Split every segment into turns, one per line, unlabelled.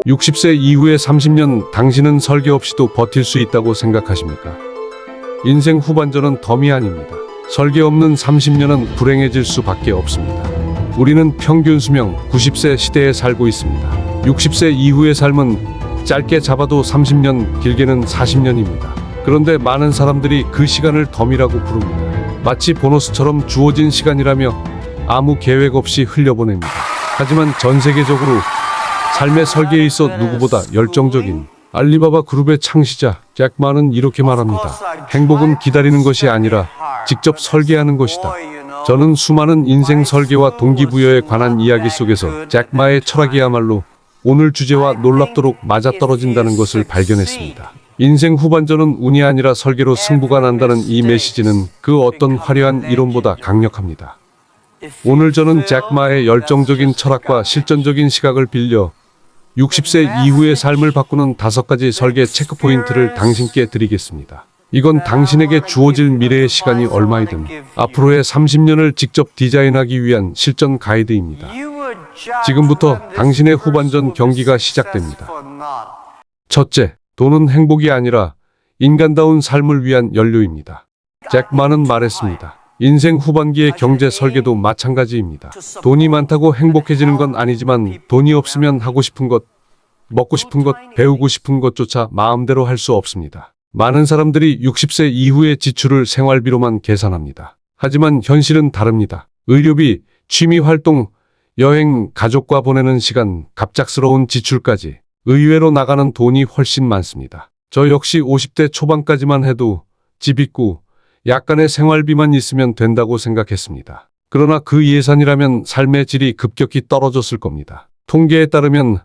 60세 이후의 30년 당신은 설계 없이도 버틸 수 있다고 생각하십니까? 인생 후반전은 덤이 아닙니다. 설계 없는 30년은 불행해질 수밖에 없습니다. 우리는 평균 수명 90세 시대에 살고 있습니다. 60세 이후의 삶은 짧게 잡아도 30년, 길게는 40년입니다. 그런데 많은 사람들이 그 시간을 덤이라고 부릅니다. 마치 보너스처럼 주어진 시간이라며 아무 계획 없이 흘려보냅니다. 하지만 전 세계적으로 삶의 설계에 있어 누구보다 열정적인 알리바바 그룹의 창시자 잭 마는 이렇게 말합니다. 행복은 기다리는 것이 아니라 직접 설계하는 것이다. 저는 수많은 인생 설계와 동기부여에 관한 이야기 속에서 잭 마의 철학이야말로 오늘 주제와 놀랍도록 맞아떨어진다는 것을 발견했습니다. 인생 후반전은 운이 아니라 설계로 승부가 난다는 이 메시지는 그 어떤 화려한 이론보다 강력합니다. 오늘 저는 잭 마의 열정적인 철학과 실전적인 시각을 빌려 60세 이후의 삶을 바꾸는 5가지 설계 체크포인트를 당신께 드리겠습니다. 이건 당신에게 주어질 미래의 시간이 얼마이든 앞으로의 30년을 직접 디자인하기 위한 실전 가이드입니다. 지금부터 당신의 후반전 경기가 시작됩니다. 첫째, 돈은 행복이 아니라 인간다운 삶을 위한 연료입니다. 잭 마는 말했습니다. 인생 후반기의 경제 설계도 마찬가지입니다. 돈이 많다고 행복해지는 건 아니지만 돈이 없으면 하고 싶은 것, 먹고 싶은 것, 배우고 싶은 것조차 마음대로 할 수 없습니다. 많은 사람들이 60세 이후의 지출을 생활비로만 계산합니다. 하지만 현실은 다릅니다. 의료비, 취미활동, 여행, 가족과 보내는 시간, 갑작스러운 지출까지 의외로 나가는 돈이 훨씬 많습니다. 저 역시 50대 초반까지만 해도 집 있고 약간의 생활비만 있으면 된다고 생각했습니다. 그러나 그 예산이라면 삶의 질이 급격히 떨어졌을 겁니다. 통계에 따르면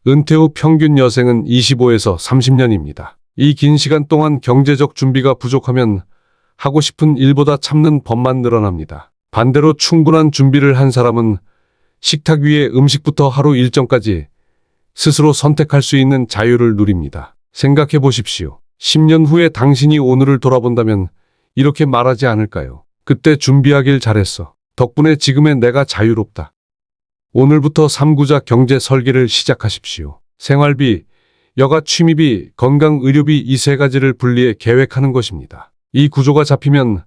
은퇴 후 평균 여생은 25에서 30년입니다. 이 긴 시간 동안 경제적 준비가 부족하면 하고 싶은 일보다 참는 법만 늘어납니다. 반대로 충분한 준비를 한 사람은 식탁 위에 음식부터 하루 일정까지 스스로 선택할 수 있는 자유를 누립니다. 생각해 보십시오. 10년 후에 당신이 오늘을 돌아본다면 이렇게 말하지 않을까요? 그때 준비하길 잘했어. 덕분에 지금의 내가 자유롭다. 오늘부터 3구자 경제 설계를 시작하십시오. 생활비, 여가 취미비, 건강 의료비 이 3가지를 분리해 계획하는 것입니다. 이 구조가 잡히면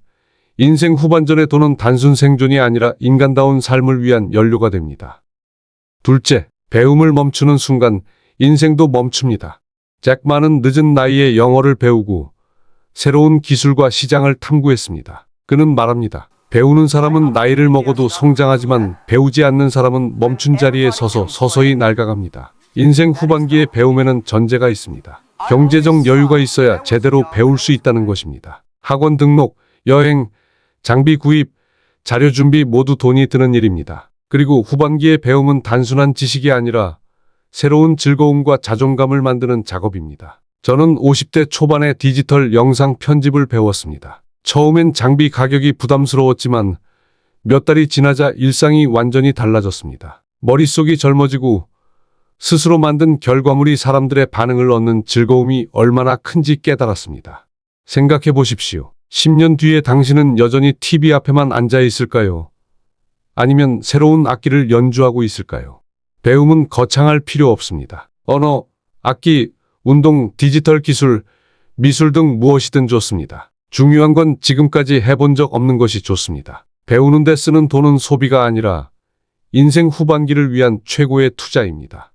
인생 후반전의 돈은 단순 생존이 아니라 인간다운 삶을 위한 연료가 됩니다. 둘째, 배움을 멈추는 순간 인생도 멈춥니다. 잭 마는 늦은 나이에 영어를 배우고 새로운 기술과 시장을 탐구했습니다. 그는 말합니다. 배우는 사람은 나이를 먹어도 성장하지만 배우지 않는 사람은 멈춘 자리에 서서 서서히 낡아갑니다. 인생 후반기의 배움에는 전제가 있습니다. 경제적 여유가 있어야 제대로 배울 수 있다는 것입니다. 학원 등록, 여행, 장비 구입, 자료 준비 모두 돈이 드는 일입니다. 그리고 후반기의 배움은 단순한 지식이 아니라 새로운 즐거움과 자존감을 만드는 작업입니다. 저는 50대 초반에 디지털 영상 편집을 배웠습니다. 처음엔 장비 가격이 부담스러웠지만 몇 달이 지나자 일상이 완전히 달라졌습니다. 머릿속이 젊어지고 스스로 만든 결과물이 사람들의 반응을 얻는 즐거움이 얼마나 큰지 깨달았습니다. 생각해 보십시오. 10년 뒤에 당신은 여전히 TV 앞에만 앉아 있을까요? 아니면 새로운 악기를 연주하고 있을까요? 배움은 거창할 필요 없습니다. 언어, 악기, 운동, 디지털 기술, 미술 등 무엇이든 좋습니다. 중요한 건 지금까지 해본 적 없는 것이 좋습니다. 배우는 데 쓰는 돈은 소비가 아니라 인생 후반기를 위한 최고의 투자입니다.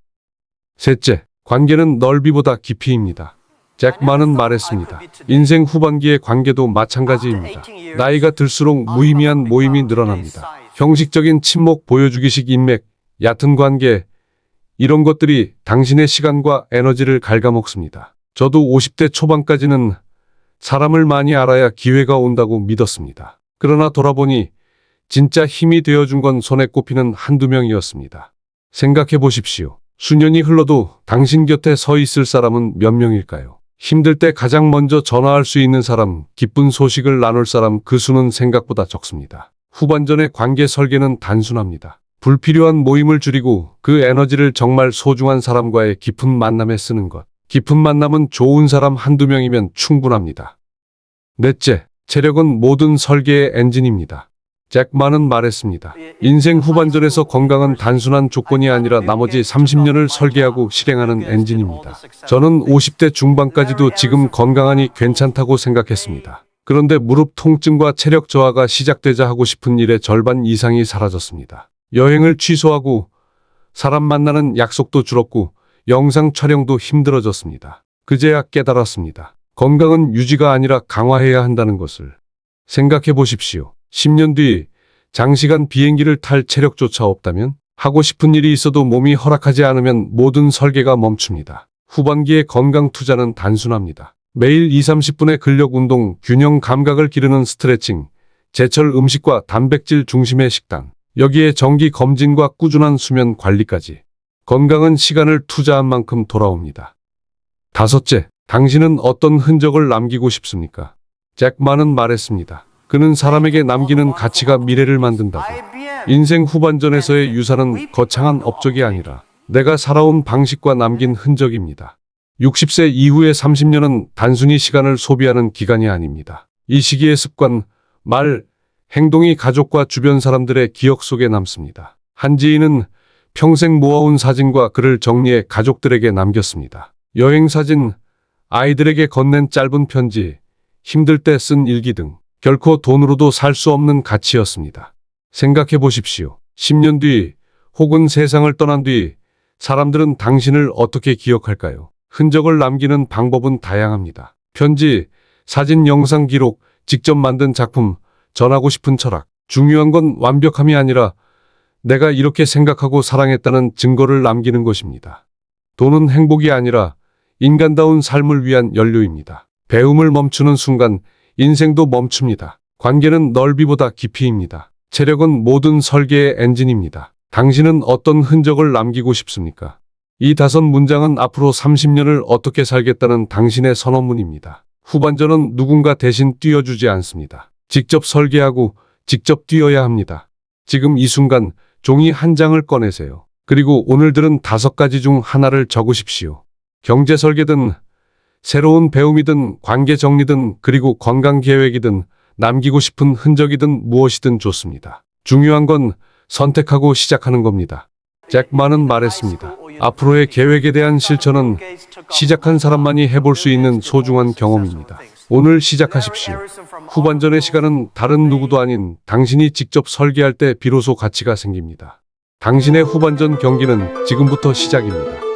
셋째, 관계는 넓이보다 깊이입니다. 잭 마는 말했습니다. 인생 후반기의 관계도 마찬가지입니다. 나이가 들수록 무의미한 모임이 늘어납니다. 형식적인 친목, 보여주기식 인맥, 얕은 관계, 이런 것들이 당신의 시간과 에너지를 갉아먹습니다. 저도 50대 초반까지는 사람을 많이 알아야 기회가 온다고 믿었습니다. 그러나 돌아보니 진짜 힘이 되어준 건 손에 꼽히는 한두 명이었습니다. 생각해 보십시오. 수년이 흘러도 당신 곁에 서 있을 사람은 몇 명일까요? 힘들 때 가장 먼저 전화할 수 있는 사람, 기쁜 소식을 나눌 사람, 그 수는 생각보다 적습니다. 후반전의 관계 설계는 단순합니다. 불필요한 모임을 줄이고 그 에너지를 정말 소중한 사람과의 깊은 만남에 쓰는 것. 깊은 만남은 좋은 사람 한두 명이면 충분합니다. 넷째, 체력은 모든 설계의 엔진입니다. 잭마는 말했습니다. 인생 후반전에서 건강은 단순한 조건이 아니라 나머지 30년을 설계하고 실행하는 엔진입니다. 저는 50대 중반까지도 지금 건강하니 괜찮다고 생각했습니다. 그런데 무릎 통증과 체력 저하가 시작되자 하고 싶은 일의 절반 이상이 사라졌습니다. 여행을 취소하고 사람 만나는 약속도 줄었고 영상 촬영도 힘들어졌습니다. 그제야 깨달았습니다. 건강은 유지가 아니라 강화해야 한다는 것을. 생각해 보십시오. 10년 뒤 장시간 비행기를 탈 체력조차 없다면, 하고 싶은 일이 있어도 몸이 허락하지 않으면 모든 설계가 멈춥니다. 후반기의 건강 투자는 단순합니다. 매일 20-30분의 근력 운동, 균형 감각을 기르는 스트레칭, 제철 음식과 단백질 중심의 식단, 여기에 정기 검진과 꾸준한 수면 관리까지. 건강은 시간을 투자한 만큼 돌아옵니다. 다섯째, 당신은 어떤 흔적을 남기고 싶습니까? 잭마는 말했습니다. 그는 사람에게 남기는 가치가 미래를 만든다고. 인생 후반전에서의 유산은 거창한 업적이 아니라 내가 살아온 방식과 남긴 흔적입니다. 60세 이후의 30년은 단순히 시간을 소비하는 기간이 아닙니다. 이 시기의 습관, 말, 행동이 가족과 주변 사람들의 기억 속에 남습니다. 한 지인은 평생 모아온 사진과 글을 정리해 가족들에게 남겼습니다. 여행 사진, 아이들에게 건넨 짧은 편지, 힘들 때 쓴 일기 등 결코 돈으로도 살 수 없는 가치였습니다. 생각해 보십시오. 10년 뒤 혹은 세상을 떠난 뒤 사람들은 당신을 어떻게 기억할까요? 흔적을 남기는 방법은 다양합니다. 편지, 사진, 영상 기록, 직접 만든 작품, 전하고 싶은 철학. 중요한 건 완벽함이 아니라 내가 이렇게 생각하고 사랑했다는 증거를 남기는 것입니다. 돈은 행복이 아니라 인간다운 삶을 위한 연료입니다. 배움을 멈추는 순간 인생도 멈춥니다. 관계는 넓이보다 깊이입니다. 체력은 모든 설계의 엔진입니다. 당신은 어떤 흔적을 남기고 싶습니까? 이 5문장은 앞으로 30년을 어떻게 살겠다는 당신의 선언문입니다. 후반전은 누군가 대신 뛰어주지 않습니다. 직접 설계하고 직접 뛰어야 합니다. 지금 이 순간 종이 한 장을 꺼내세요. 그리고 오늘 들은 5가지 중 하나를 적으십시오. 경제 설계든, 새로운 배움이든, 관계 정리든, 그리고 건강 계획이든, 남기고 싶은 흔적이든 무엇이든 좋습니다. 중요한 건 선택하고 시작하는 겁니다. 잭마는 말했습니다. 앞으로의 계획에 대한 실천은 시작한 사람만이 해볼 수 있는 소중한 경험입니다. 오늘 시작하십시오. 후반전의 시간은 다른 누구도 아닌 당신이 직접 설계할 때 비로소 가치가 생깁니다. 당신의 후반전 경기는 지금부터 시작입니다.